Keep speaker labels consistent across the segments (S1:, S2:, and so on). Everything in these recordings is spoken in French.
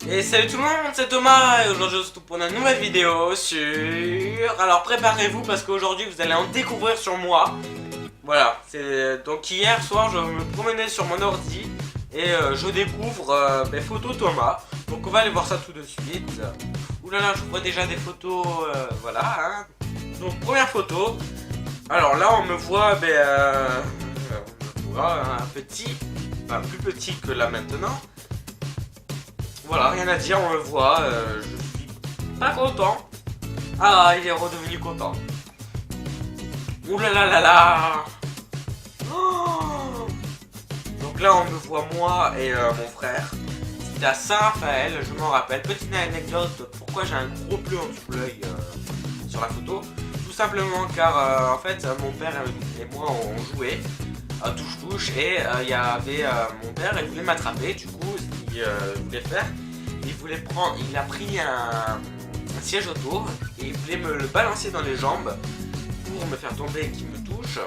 S1: Et salut tout le monde, c'est Thomas et aujourd'hui on se retrouve pour une nouvelle vidéo sur... Alors préparez-vous parce qu'aujourd'hui vous allez en découvrir sur moi. Voilà, c'est donc hier soir je me promenais sur mon ordi et je découvre mes photos Thomas. Donc on va aller voir ça tout de suite. Oulala, je vois déjà des photos, voilà. Hein. Donc première photo. Alors là on me voit, on me voit un petit, enfin plus petit que là maintenant. Voilà, rien à dire, on le voit, je suis pas content. Ah, il est redevenu content. Ouh là là là là. Oh. Donc là, on me voit moi et mon frère. C'était à Saint-Raphaël, je m'en rappelle. Petite anecdote, pourquoi j'ai un gros bleu en dessous de l'œil sur la photo. Tout simplement car, en fait, mon père et moi, on jouait à touche-touche et il y avait mon père, il voulait m'attraper, du coup, ce qu'il voulait faire, il a pris un siège auto et il voulait me le balancer dans les jambes pour me faire tomber et qu'il me touche.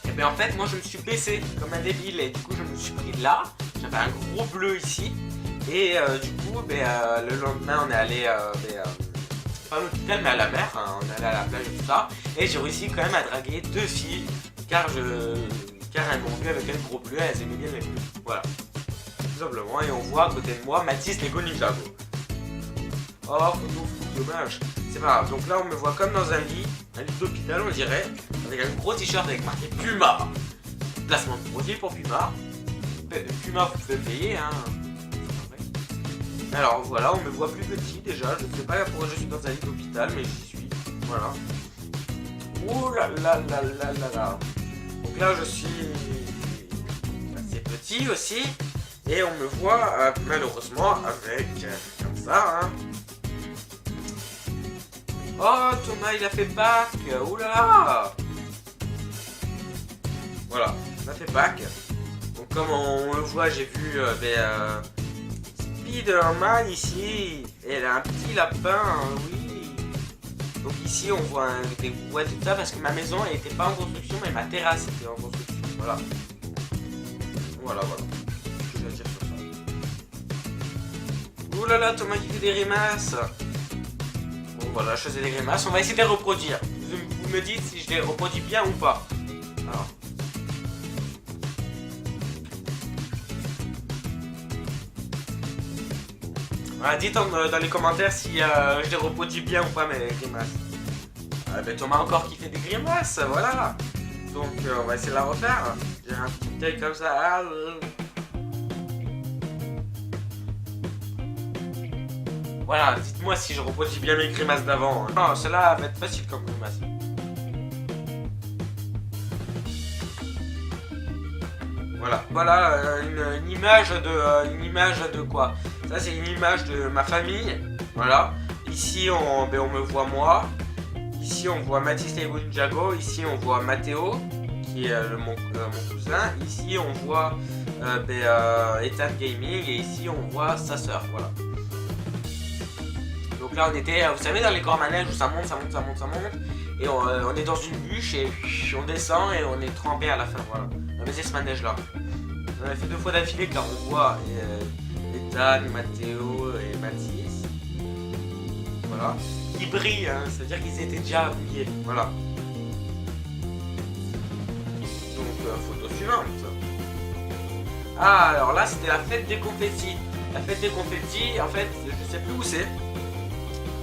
S1: Et bien en fait, moi je me suis baissé comme un débile et du coup je me suis pris là, j'avais un gros bleu ici et du coup, le lendemain on est allé, pas à l'hôpital mais à la mer, hein, on est allé à la plage et tout ça, et j'ai réussi quand même à draguer 2 filles car elles m'ont vu avec un gros bleu, elles aimaient bien les bleus. Voilà. Tout simplement, et on voit à côté de moi Mathis Lego Ninjago. Oh, photo fou, dommage. C'est pas grave. Donc là, on me voit comme dans un lit d'hôpital, on dirait, avec un gros t-shirt avec marqué Puma. Placement de produit pour Puma. Puma, vous pouvez payer, hein. Alors voilà, on me voit plus petit déjà. Je ne sais pas pourquoi je suis dans un lit d'hôpital, mais j'y suis. Voilà. Ouh là là là là là là. Donc là, je suis assez petit aussi. Et on me voit malheureusement avec comme ça. Hein. Oh, Thomas, il a fait Pâques. Oulala. Voilà, il a fait Pâques. Donc comme on le voit, j'ai vu Spider-Man ici. Et elle a un petit lapin, oui. Donc ici, on voit des brouettes et tout ça parce que ma maison elle n'était pas en construction, mais ma terrasse était en construction. Voilà. Voilà, voilà. Ouh là là, Thomas qui fait des grimaces. Bon voilà, je faisais des grimaces, on va essayer de les reproduire. Vous me dites si je les reproduis bien ou pas. Alors. Voilà, dites dans les commentaires si je les reproduis bien ou pas mes grimaces. Ah, ben Thomas encore qui fait des grimaces, voilà. Donc on va essayer de la refaire. J'ai un petit œil comme ça. Ah, Voilà, dites-moi si je reproduis bien mes grimaces d'avant. Hein. Non, celle-là va être facile comme grimace. Voilà, voilà une image de quoi? Ça c'est une image de ma famille. Voilà. Ici on me voit moi. Ici on voit Mathis Lego Ninjago. Ici on voit Matteo qui est mon cousin. Ici on voit Ethan Gaming et ici on voit sa soeur. Voilà. Donc là on était, vous savez, dans les corps manèges où ça monte, ça monte, ça monte, ça monte. Et on est dans une bûche et on descend et on est trempé à la fin. Voilà. On avait ce manège là. On a fait 2 fois d'affilée car on voit Ethan, Matteo et Mathis. Voilà. Ils brillent, hein, ça veut dire qu'ils étaient déjà mouillés. Voilà. Donc photo suivante. Ah alors là c'était la fête des confettis. La fête des confettis, en fait, je sais plus où c'est.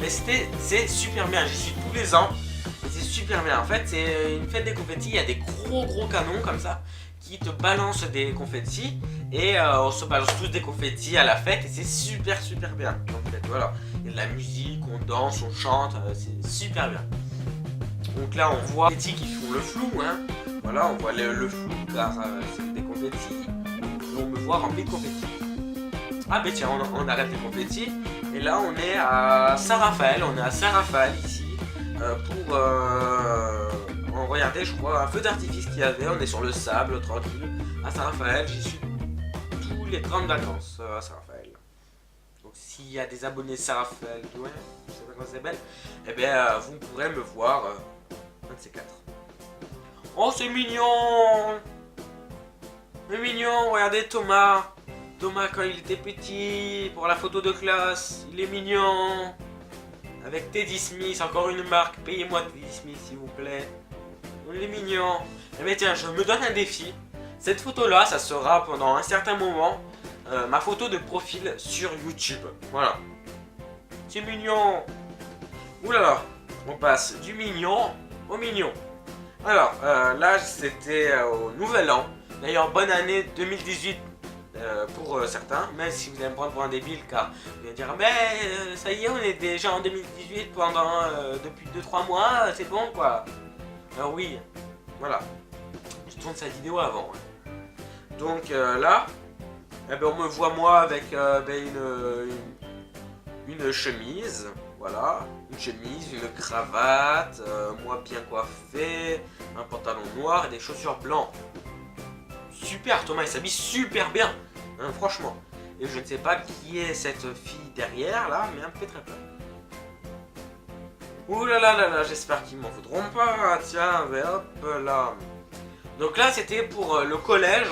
S1: Mais c'est super bien, j'y suis tous les ans. Et c'est super bien. En fait, c'est une fête des confettis, il y a des gros canons comme ça qui te balancent des confettis. Et on se balance tous des confettis à la fête et c'est super bien. En fait, voilà. Il y a de la musique, on danse, on chante, c'est super bien. Donc là, on voit les confettis qui font le flou. Hein. Voilà, on voit le flou car c'est des confettis. Et on me voit rempli de confettis. Ah ben tiens, on arrête les confettis. Et là on est à Saint-Raphaël, ici pour regarder je crois un feu d'artifice qu'il y avait, on est sur le sable tranquille à Saint-Raphaël, j'y suis tous les 30 vacances à Saint-Raphaël. Donc s'il y a des abonnés Saint-Raphaël, ouais, je sais pas comment ça s'appelle, et bien vous pourrez me voir un de ces 4. Oh c'est mignon. C'est mignon, regardez Thomas. Thomas quand il était petit, pour la photo de classe, il est mignon. Avec Teddy Smith, encore une marque, payez-moi Teddy Smith s'il vous plaît. Il est mignon. Eh bien tiens, je me donne un défi. Cette photo là, ça sera pendant un certain moment ma photo de profil sur YouTube. Voilà. C'est mignon. Oulala, on passe du mignon au mignon. Alors, là c'était au nouvel an. D'ailleurs, bonne année 2018 pour certains, même si vous allez me prendre pour un débile, car vous allez dire, mais ça y est, on est déjà en 2018 depuis 2-3 mois, c'est bon quoi. Alors oui, voilà. Je tourne cette vidéo avant. Hein. Donc là, eh ben, on me voit moi avec une chemise, voilà, une chemise, une cravate, moi bien coiffé, un pantalon noir et des chaussures blancs. Super, Thomas, il s'habille super bien, hein, franchement. Et je ne sais pas qui est cette fille derrière là, mais elle me fait très peur. Ouh là là là là, j'espère qu'ils m'en voudront pas. Tiens, mais hop là. Donc là, c'était pour le collège.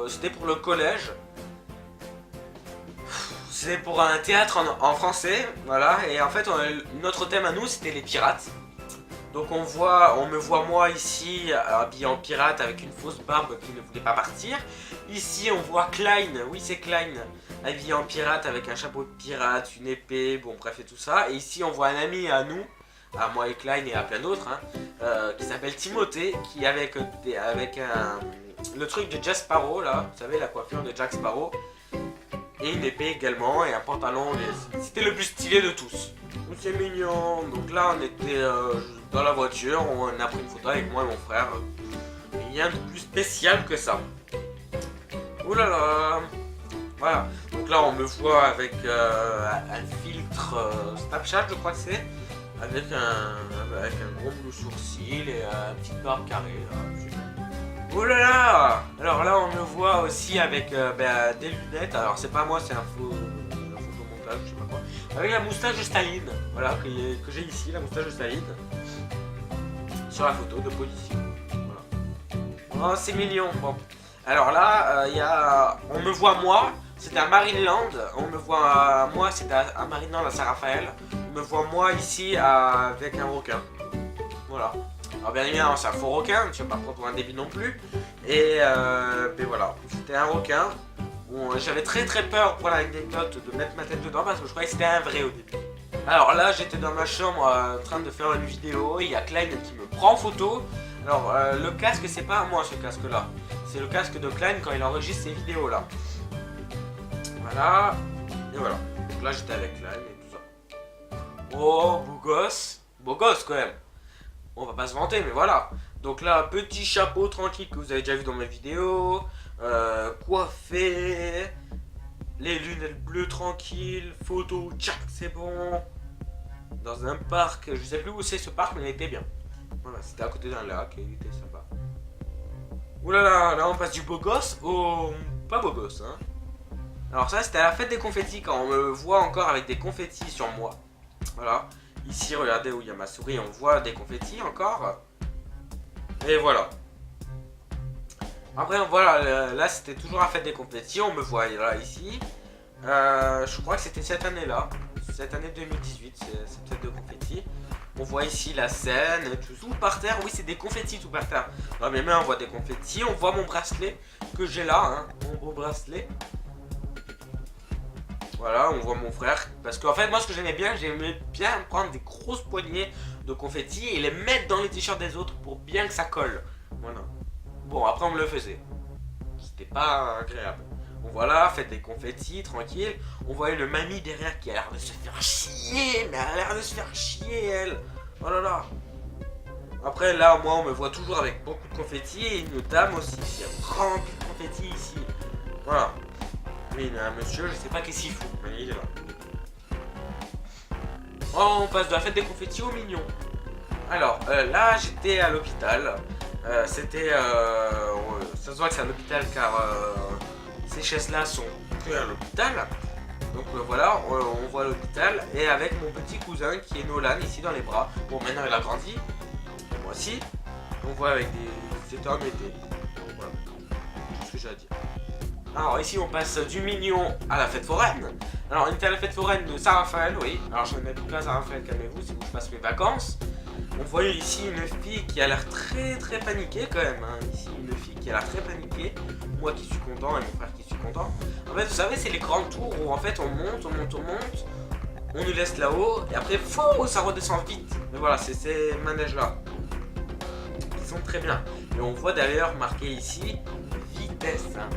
S1: C'était pour le collège. C'était pour un théâtre en français, voilà. Et en fait, notre thème à nous, c'était les pirates. Donc on me voit moi ici habillé en pirate avec une fausse barbe qui ne voulait pas partir. Ici on voit Klein, oui c'est Klein, habillé en pirate avec un chapeau de pirate, une épée, bon bref et tout ça. Et ici on voit un ami à nous, à moi et Klein et à plein d'autres, hein, qui s'appelle Timothée, qui avec le truc de Jack Sparrow là, vous savez la coiffure de Jack Sparrow. Et une épée également et un pantalon, c'était le plus stylé de tous. Donc c'est mignon, donc là on était dans la voiture, on a pris une photo avec moi et mon frère. Rien de plus spécial que ça. Ouh là là. Voilà, donc là on me voit avec un filtre Snapchat je crois que c'est. Avec un gros bleu sourcil et un petit barbe carré là. Oh là là. Alors là on me voit aussi avec des lunettes, alors c'est pas moi, c'est un photomontage, je sais pas quoi. Avec la moustache de Staline, voilà, que j'ai ici, la moustache de Staline. Sur la photo de position. Voilà. Oh c'est mignon, bon. Alors là, on me voit moi, c'était à Marineland, on me voit moi, c'était à Marineland à Saint-Raphaël. On me voit moi ici avec un requin. Voilà. Alors bien évidemment c'est un faux requin, je ne vais pas prendre pour un débile non plus. Et ben voilà, c'était un requin. Bon, j'avais très peur pour l'anecdote de mettre ma tête dedans parce que je croyais que c'était un vrai au début. Alors là j'étais dans ma chambre en train de faire une vidéo, il y a Klein qui me prend en photo. Alors le casque c'est pas à moi ce casque là, c'est le casque de Klein quand il enregistre ses vidéos là. Voilà, et voilà. Donc là j'étais avec Klein et tout ça. Oh beau gosse quand même. On va pas se vanter, mais voilà. Donc là, petit chapeau tranquille que vous avez déjà vu dans mes vidéos. Coiffé. Les lunettes bleues tranquilles. Photo, tchac, c'est bon. Dans un parc, je sais plus où c'est ce parc, mais il était bien. Voilà, c'était à côté d'un lac et il était sympa. Ouh là là, là on passe du beau gosse au pas beau gosse, hein. Alors ça, c'était à la fête des confettis, quand on me voit encore avec des confettis sur moi. Voilà. Ici, regardez où il y a ma souris, on voit des confettis encore. Et voilà. Après, voilà, là c'était toujours la fête des confettis, on me voit là, ici. Je crois que c'était cette année-là, cette année 2018, cette fête de confettis. On voit ici la scène, tout par terre, oui c'est des confettis tout par terre. Dans mes mains on voit des confettis, on voit mon bracelet que j'ai là, hein, mon beau bracelet. Voilà, on voit mon frère. Parce qu'en fait, moi, ce que j'aimais bien prendre des grosses poignées de confettis et les mettre dans les t-shirts des autres pour bien que ça colle. Voilà. Bon, après, on me le faisait. C'était pas agréable. Bon, voilà, faites des confettis, tranquille. On voit une mamie derrière qui a l'air de se faire chier. Mais elle a l'air de se faire chier, elle. Oh là là. Après, là, moi, on me voit toujours avec beaucoup de confettis et une dame aussi qui a rempli de confettis ici. Voilà. Oui, il y a un monsieur, je sais pas qu'est-ce qu'il fout, mais il est là. Oh, on passe de la fête des confettis au mignon. Alors, là, j'étais à l'hôpital. C'était... ça se voit que c'est à l'hôpital car ces chaises-là sont que à l'hôpital. Donc voilà, on voit l'hôpital et avec mon petit cousin qui est Nolan ici dans les bras. Bon, maintenant il a grandi, et moi aussi. On voit avec des... C'était en été. Voilà, c'est ce que j'ai à dire. Alors ici on passe du million à la fête foraine. Alors on était à la fête foraine de Saint-Raphaël, oui. Alors je n'habite pas à Saint-Raphaël, calmez-vous, c'est où je passe mes vacances. On voit ici une fille qui a l'air très paniquée quand même. Hein. Ici une fille qui a l'air très paniquée. Moi qui suis content et mon frère qui suis content. En fait vous savez c'est les grandes tours où en fait on monte. On nous laisse là-haut et après fou, ça redescend vite. Mais voilà c'est ces manèges là. Ils sont très bien. Et on voit d'ailleurs marqué ici vitesse. Hein.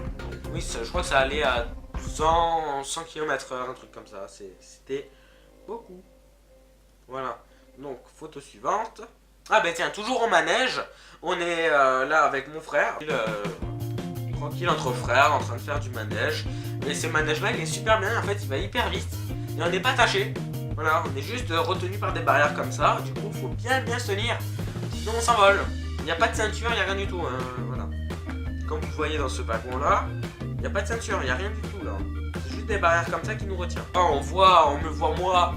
S1: Oui je crois que ça allait à 100 km/h, un truc comme ça. C'était beaucoup. Voilà. Donc, photo suivante. Ah ben tiens, toujours au manège. On est là avec mon frère. Tranquille entre frères, en train de faire du manège. Mais ce manège-là, il est super bien. En fait, il va hyper vite. Et on n'est pas attaché. Voilà, on est juste retenu par des barrières comme ça. Du coup, il faut bien se tenir. Sinon, on s'envole. Il n'y a pas de ceinture, il n'y a rien du tout. Hein. Voilà. Comme vous voyez dans ce wagon-là, il n'y a pas de ceinture, il n'y a rien du tout là. C'est juste des barrières comme ça qui nous retient. On me voit moi.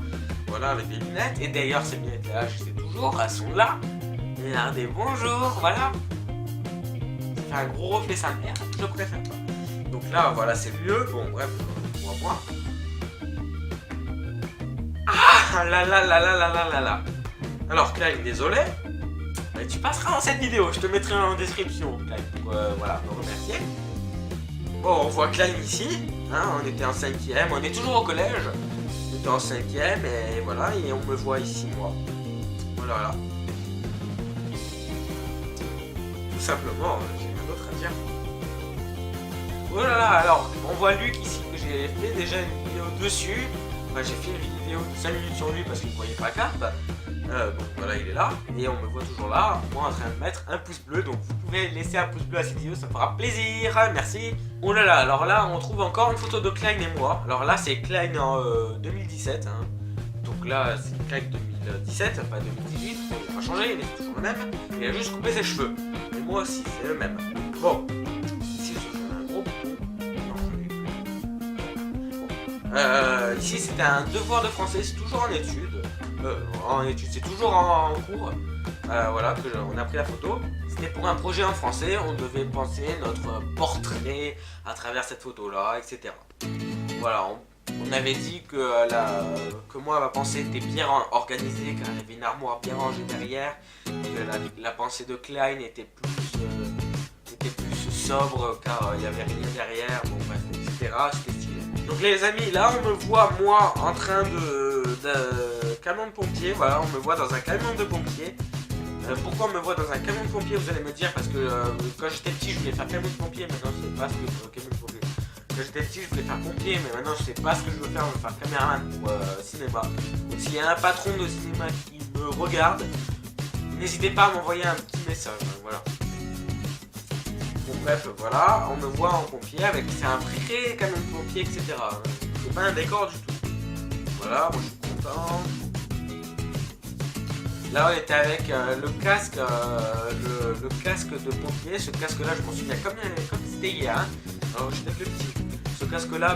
S1: Voilà, avec des lunettes. Et d'ailleurs, ces lunettes-là, je sais toujours, elles sont là. Regardez, bonjour, voilà. Ça fait un gros reflet sa mère, je préfère pas. Donc là, voilà, c'est mieux. Bon, bref, on va voir. Ah là. Alors, Klein, désolé. Mais tu passeras dans cette vidéo, je te mettrai en description, Klein, pour voilà, me remercier. Bon, on voit Klein ici. Hein, on était en 5e, on est toujours au collège. En 5e et voilà, et on me voit ici moi. Voilà là. Tout simplement, j'ai rien d'autre à dire. Voilà là, alors on voit Luc ici que j'ai fait déjà une vidéo dessus. Enfin, j'ai fait une vidéo de 5 minutes sur lui parce qu'il ne voyait pas Cap. Donc voilà, il est là et on me voit toujours là, moi en train de mettre un pouce bleu. Donc vous pouvez laisser un pouce bleu à cette vidéo, ça fera plaisir, merci. Oh là là, alors là on trouve encore une photo de Klein et moi. Alors là c'est Klein en 2017 hein. Donc là c'est Klein 2017, pas 2018, il n'a pas changé, il est toujours le même. Il a juste coupé ses cheveux, et moi aussi c'est le même. Bon, ici je fais un gros ici c'était un devoir de français, c'est toujours en études. C'est toujours en cours. Voilà, on a pris la photo. C'était pour un projet en français, on devait penser notre portrait à travers cette photo-là, etc. Voilà, on avait dit que moi, ma pensée était bien organisée, car il y avait une armoire bien rangée derrière, que la pensée de Klein était plus sobre, car il n'y avait rien derrière, bon bref, etc. C'était stylé. Donc les amis, là on me voit moi en train de camion de pompier, voilà, on me voit dans un camion de pompier. Pourquoi on me voit dans un camion de pompier, vous allez me dire, parce que quand j'étais petit je voulais faire camion de pompier, maintenant je sais pas ce que camion de pompier. Quand j'étais petit je voulais faire pompier, mais maintenant je sais pas ce que je veux faire, je veux faire caméraman pour cinéma. Donc s'il y a un patron de cinéma qui me regarde, n'hésitez pas à m'envoyer un petit message, voilà. Bon bref, voilà, on me voit en pompier avec, c'est un vrai camion de pompier, etc. C'est pas un décor du tout. Voilà, moi je suis content. Là on était avec le casque de pompier. Ce casque là je m'en souviens comme c'était hier hein. Alors j'étais plus petit. Ce casque là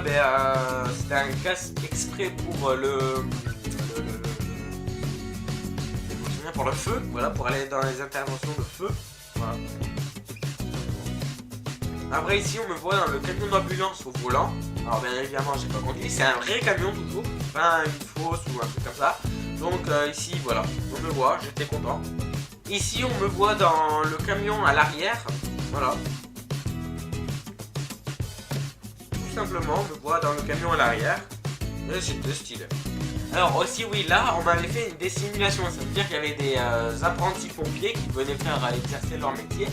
S1: c'était un casque exprès pour pour le feu, voilà, pour aller dans les interventions de feu. Voilà. Après ici on me voit dans le camion d'ambulance au volant. Alors bien évidemment j'ai pas conduit, c'est un vrai camion toujours, pas une fausse ou un truc comme ça. Donc ici voilà, on me voit, j'étais content. Ici on me voit dans le camion à l'arrière, voilà. Tout simplement on me voit dans le camion à l'arrière. Et c'était stylé. Alors aussi oui, là on m'avait fait des simulations, ça veut dire qu'il y avait des apprentis pompiers qui venaient faire exercer leur métier.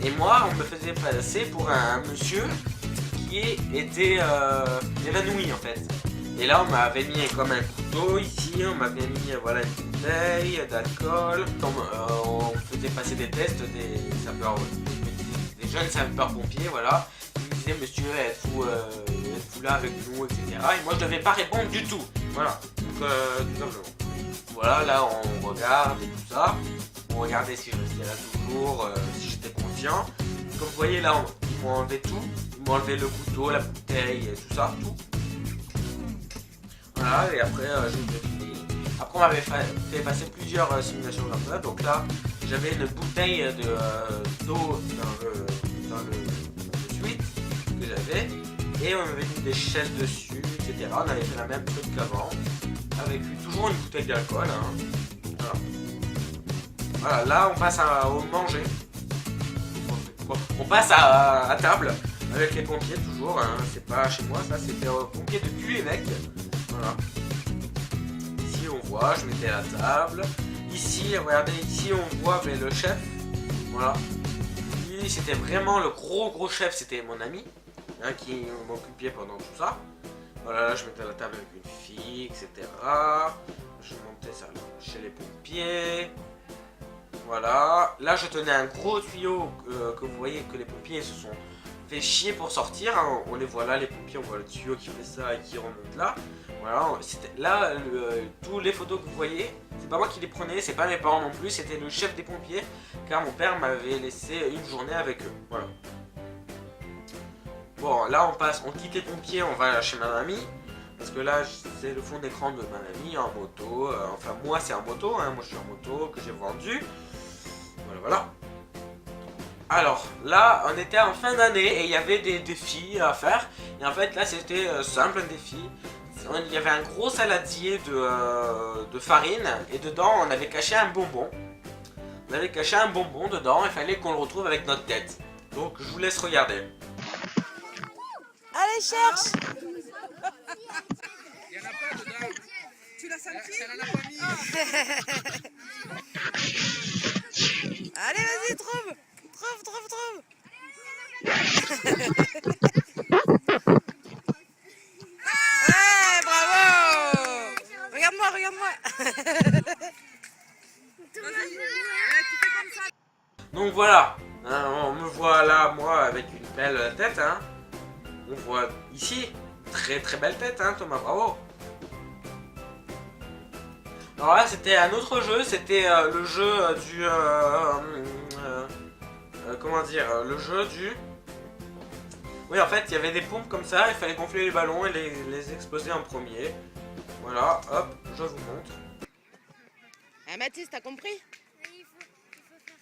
S1: Et moi on me faisait passer pour un monsieur qui était évanoui en fait. Et là on m'avait mis comme un couteau ici, on m'avait mis voilà une bouteille d'alcool. On faisait passer des tests des jeunes sapeurs pompiers, voilà. Ils me disaient monsieur êtes-vous là avec nous, etc. Et moi je devais pas répondre du tout. Voilà, donc tout simplement. Voilà, là on regarde et tout ça. On regardait si je restais là toujours, si j'étais conscient. Comme vous voyez là, ils m'ont enlevé tout. Ils m'ont enlevé le couteau, la bouteille, tout ça, tout. Voilà, et après j'ai fini. Après on m'avait fait passer plusieurs simulations comme ça. Donc là, j'avais une bouteille d'eau dans le suite que j'avais avait. Et on avait mis des chaises dessus, etc. On avait fait la même truc qu'avant. Avec toujours une bouteille d'alcool. Hein. Voilà. Voilà, là on passe au manger. On passe à table avec les pompiers toujours. Hein. C'est pas chez moi, ça c'était aux pompiers de Puy-l'Évêque. Voilà. Ici on voit, je mettais la table. Ici, regardez, ici on voit mais le chef. Voilà. Lui c'était vraiment le gros chef, c'était mon ami. Hein, qui m'occupait pendant tout ça. Voilà, là je mettais la table avec une fille, etc. Je montais ça chez les pompiers. Voilà, là je tenais un gros tuyau que vous voyez que les pompiers se sont fait chier pour sortir. Hein. On les voit là, les pompiers, on voit le tuyau qui fait ça et qui remonte là. Voilà, là tous les photos que vous voyez, c'est pas moi qui les prenais, c'est pas mes parents non plus, c'était le chef des pompiers, car mon père m'avait laissé une journée avec eux. Voilà. Bon, là on quitte les pompiers, on va chez ma mamie. Parce que là, c'est le fond d'écran de ma mamie en moto. Enfin, moi, c'est en moto. Hein, moi, je suis en moto que j'ai vendu. Voilà. Alors, là, on était en fin d'année et il y avait des défis à faire. Et en fait, là, c'était simple, un défi. Il y avait un gros saladier de farine. Et dedans, on avait caché un bonbon. On avait caché un bonbon dedans. Il fallait qu'on le retrouve avec notre tête. Donc, je vous laisse regarder.
S2: Allez, cherche!
S3: Il n'y en a pas dedans. Tu l'as senti? Elle en a pas mis.
S2: Allez, vas-y, trouve! Ouais, bravo! Regarde-moi!
S1: Donc voilà, hein, on me voit là, moi, avec une belle tête. Hein. On voit ici, très belle tête, hein, Thomas, bravo. Alors là, c'était un autre jeu, c'était le jeu du... comment dire, le jeu du... Oui, en fait, il y avait des pompes comme ça, il fallait gonfler les ballons et les exploser en premier. Voilà, hop, je vous montre.
S2: Ah, Mathis, t'as compris?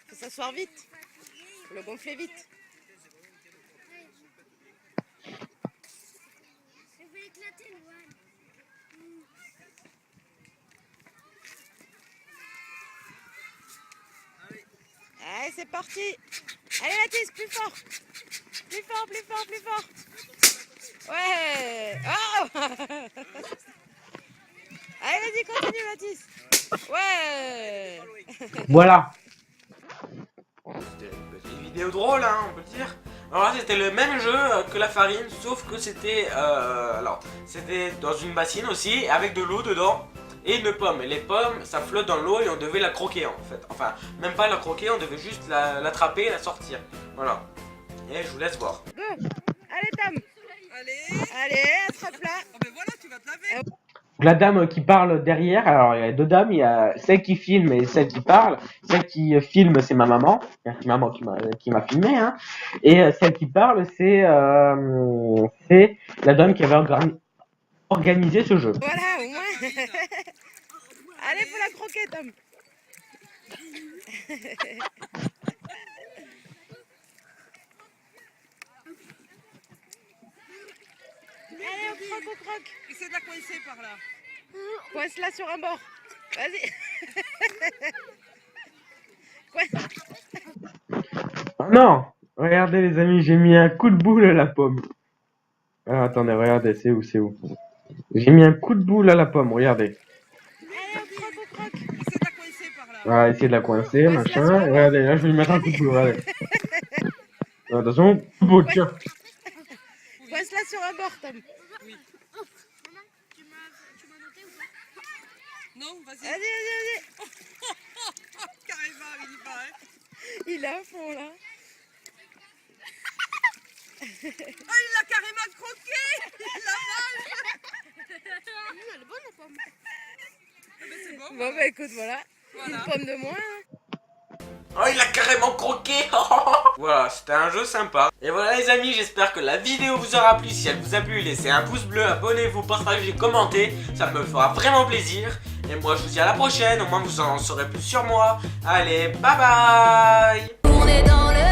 S2: Faut s'asseoir vite. Faut le gonfler vite.
S4: Je vais éclater le voile.
S2: Allez, c'est parti. Allez, Mathis, plus fort. Plus fort. Ouais. Oh. Allez, vas-y, continue, Mathis. Ouais.
S1: Voilà. C'était une petite vidéo drôle, hein, on peut le dire. Alors là, c'était le même jeu que la farine, sauf que c'était c'était dans une bassine aussi, avec de l'eau dedans et une pomme. Et les pommes, ça flotte dans l'eau et on devait la croquer en fait. Enfin, même pas la croquer, on devait juste l'attraper et la sortir. Voilà. Et je vous laisse voir.
S2: Go. Allez, Tom. Allez, attrape-la.
S3: Oh, ben voilà, tu vas te laver.
S1: La dame qui parle derrière, alors il y a deux dames, il y a celle qui filme et celle qui parle. Celle qui filme, c'est ma maman, qui m'a filmé, hein. Et celle qui parle, c'est la dame qui avait organisé ce jeu.
S2: Voilà, au moins. Allez, faut la croquer, Tom. Allez, on croque.
S3: Essaie de la coincer par là.
S2: Coince-la sur un bord. Vas-y.
S1: Oh non, regardez les amis, j'ai mis un coup de boule à la pomme. Alors attendez, regardez, c'est où? J'ai mis un coup de boule à la pomme, regardez.
S2: Allez, on croque.
S3: Essaie de la coincer par là.
S1: Voilà, essayer de la coincer, machin. Regardez, là je vais lui mettre un coup de boule, regardez. Attention, coup de boule, tiens.
S2: Coince-la sur un bord, Tom.
S3: Oui.
S4: Maman, tu m'as noté ou pas?
S3: Non, vas-y.
S2: Vas-y.
S3: Carrément, il y va, hein.
S2: Il est à fond, là.
S3: Oh, il l'a carrément croqué. La vache.
S4: Elle est bonne la pomme.
S3: Eh ben, c'est bon.
S2: Bon, bah écoute, voilà.
S3: Voilà.
S2: Une pomme de moins. Hein.
S1: Oh, il a carrément croqué. Voilà, c'était un jeu sympa. Et voilà les amis, j'espère que la vidéo vous aura plu. Si elle vous a plu, laissez un pouce bleu, abonnez-vous, partagez, commentez. Ça me fera vraiment plaisir. Et moi, je vous dis à la prochaine. Au moins, vous en saurez plus sur moi. Allez, bye bye.
S5: On est dans le